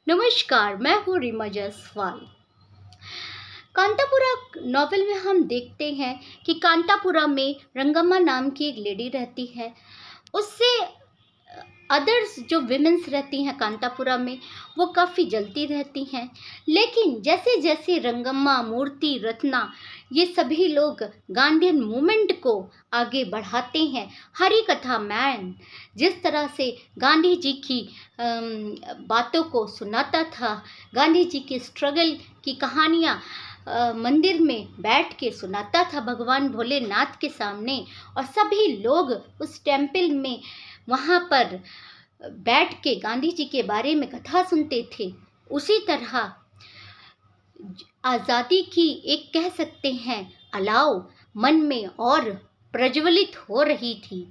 नमस्कार, मैं हूँ रीमा जायसवाल। कांतापुरा नॉवेल में हम देखते हैं कि कांतापुरा में रंगम्मा नाम की एक लेडी रहती है। उससे अदर्स जो विमेंस रहती हैं कांतापुरा में, वो काफ़ी जलती रहती हैं। लेकिन जैसे जैसे रंगम्मा, मूर्ति, रत्ना, ये सभी लोग गांधीयन मूवमेंट को आगे बढ़ाते हैं। हरी कथा मैन जिस तरह से गांधी जी की बातों को सुनाता था, गांधी जी के स्ट्रगल की कहानियाँ मंदिर में बैठ के सुनाता था भगवान भोलेनाथ के सामने, और सभी लोग उस टेम्पल में वहाँ पर बैठ के गांधी जी के बारे में कथा सुनते थे। उसी तरह आज़ादी की एक कह सकते हैं अलाव मन में और प्रज्वलित हो रही थी।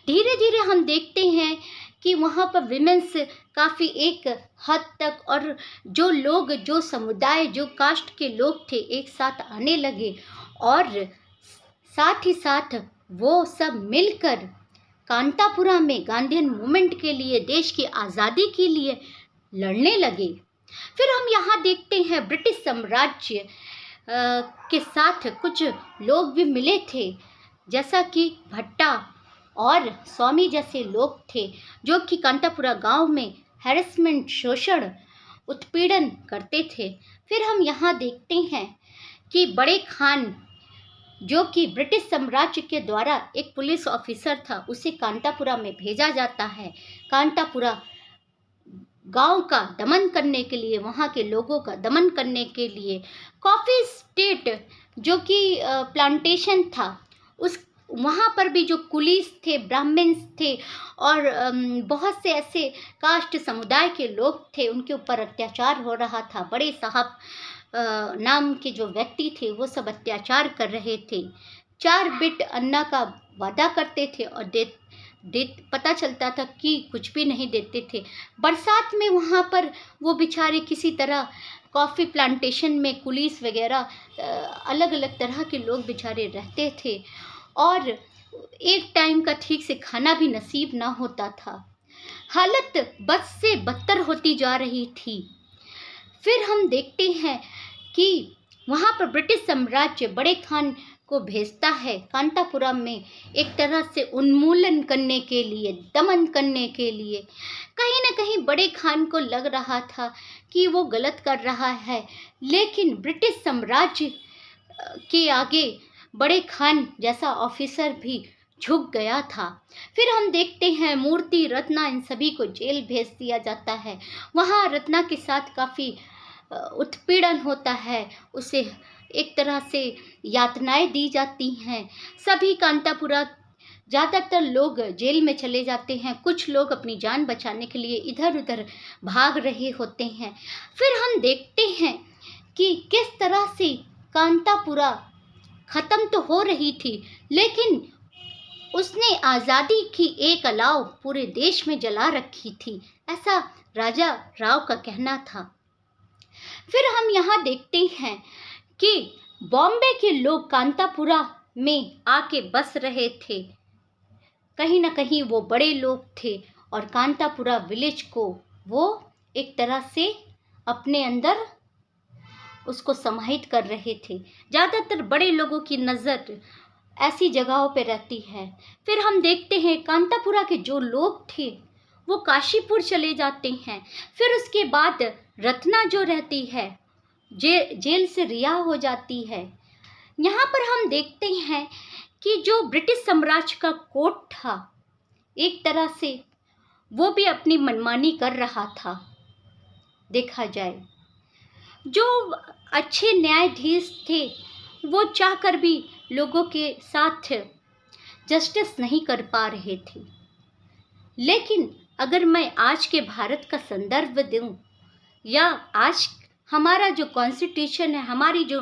धीरे धीरे हम देखते हैं कि वहाँ पर विमेंस काफ़ी एक हद तक, और जो लोग, जो समुदाय, जो कास्ट के लोग थे, एक साथ आने लगे, और साथ ही साथ वो सब मिलकर कांतापुरा में गांधीयन मूवमेंट के लिए, देश की आज़ादी के लिए लड़ने लगे। फिर हम यहाँ देखते हैं ब्रिटिश साम्राज्य के साथ कुछ लोग भी मिले थे, जैसा कि भट्टा और स्वामी जैसे लोग थे, जो कि कांतापुरा गांव में हैरेसमेंट, शोषण, उत्पीड़न करते थे। फिर हम यहाँ देखते हैं कि बड़े खान, जो कि ब्रिटिश साम्राज्य के द्वारा एक पुलिस ऑफिसर था, उसे कांतापुरा में भेजा जाता है कांतापुरा गांव का दमन करने के लिए, वहाँ के लोगों का दमन करने के लिए। कॉफ़ी स्टेट जो कि प्लांटेशन था, उस वहाँ पर भी जो कुलीस थे, ब्राह्मण्स थे, और बहुत से ऐसे कास्ट समुदाय के लोग थे, उनके ऊपर अत्याचार हो रहा था। बड़े साहब नाम के जो व्यक्ति थे, वो सब अत्याचार कर रहे थे। 4 बिट अन्ना का वादा करते थे और पता चलता था कि कुछ भी नहीं देते थे। बरसात में वहाँ पर वो बेचारे किसी तरह, कॉफ़ी प्लांटेशन में कुलीस वगैरह अलग अलग तरह के लोग बेचारे रहते थे, और एक टाइम का ठीक से खाना भी नसीब ना होता था। हालत बद से बदतर होती जा रही थी। फिर हम देखते हैं कि वहाँ पर ब्रिटिश साम्राज्य बड़े खान को भेजता है कांतापुरा में एक तरह से उन्मूलन करने के लिए, दमन करने के लिए। कहीं ना कहीं बड़े खान को लग रहा था कि वो गलत कर रहा है, लेकिन ब्रिटिश साम्राज्य के आगे बड़े खान जैसा ऑफिसर भी झुक गया था। फिर हम देखते हैं मूर्ति, रत्ना, इन सभी को जेल भेज दिया जाता है। वहाँ रत्ना के साथ काफ़ी उत्पीड़न होता है, उसे एक तरह से यातनाएं दी जाती हैं। सभी कांतापुरा, ज़्यादातर लोग जेल में चले जाते हैं, कुछ लोग अपनी जान बचाने के लिए इधर उधर भाग रहे होते हैं। फिर हम देखते हैं कि किस तरह से कांतापुरा ख़त्म तो हो रही थी, लेकिन उसने आज़ादी की एक अलाव पूरे देश में जला रखी थी, ऐसा राजा राव का कहना था। फिर हम यहाँ देखते हैं कि बॉम्बे के लोग कांतापुरा में आके बस रहे थे। कहीं ना कहीं वो बड़े लोग थे, और कांतापुरा विलेज को वो एक तरह से अपने अंदर उसको समाहित कर रहे थे। ज़्यादातर बड़े लोगों की नज़र ऐसी जगहों पे रहती है। फिर हम देखते हैं कांतापुरा के जो लोग थे वो काशीपुर चले जाते हैं। फिर उसके बाद रत्ना जो रहती है, जेल से रिहा हो जाती है। यहाँ पर हम देखते हैं कि जो ब्रिटिश साम्राज्य का कोर्ट था, एक तरह से वो भी अपनी मनमानी कर रहा था। देखा जाए, जो अच्छे न्यायाधीश थे वो चाहकर भी लोगों के साथ जस्टिस नहीं कर पा रहे थे। लेकिन अगर मैं आज के भारत का संदर्भ दूं, या आज हमारा जो कॉन्स्टिट्यूशन है, हमारी जो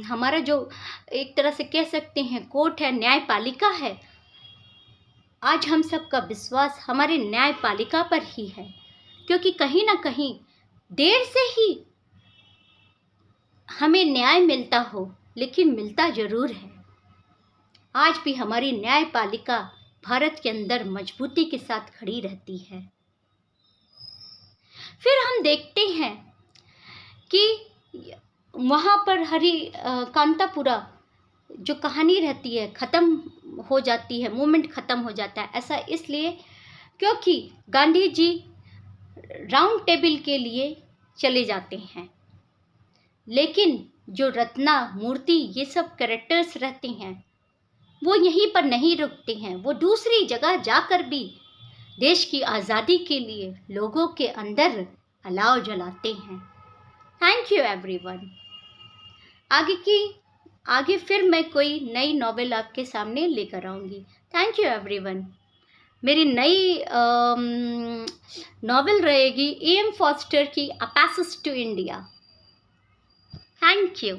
हमारा जो एक तरह से कह सकते हैं कोर्ट है, न्यायपालिका है, आज हम सबका विश्वास हमारे न्यायपालिका पर ही है, क्योंकि कहीं ना कहीं देर से ही हमें न्याय मिलता हो, लेकिन मिलता ज़रूर है। आज भी हमारी न्यायपालिका भारत के अंदर मजबूती के साथ खड़ी रहती है। फिर हम देखते हैं कि वहाँ पर कांतापुरा जो कहानी रहती है ख़त्म हो जाती है, मूवमेंट ख़त्म हो जाता है। ऐसा इसलिए क्योंकि गांधी जी राउंड टेबल के लिए चले जाते हैं, लेकिन जो रत्ना, मूर्ति, ये सब कैरेक्टर्स रहते हैं वो यहीं पर नहीं रुकते हैं, वो दूसरी जगह जाकर भी देश की आज़ादी के लिए लोगों के अंदर अलाव जलाते हैं। Thank you everyone. आगे फिर मैं कोई नई नॉवेल आपके सामने लेकर आऊँगी। Thank you everyone. मेरी नई नॉवेल रहेगी AM फॉस्टर की a passage to India. Thank you.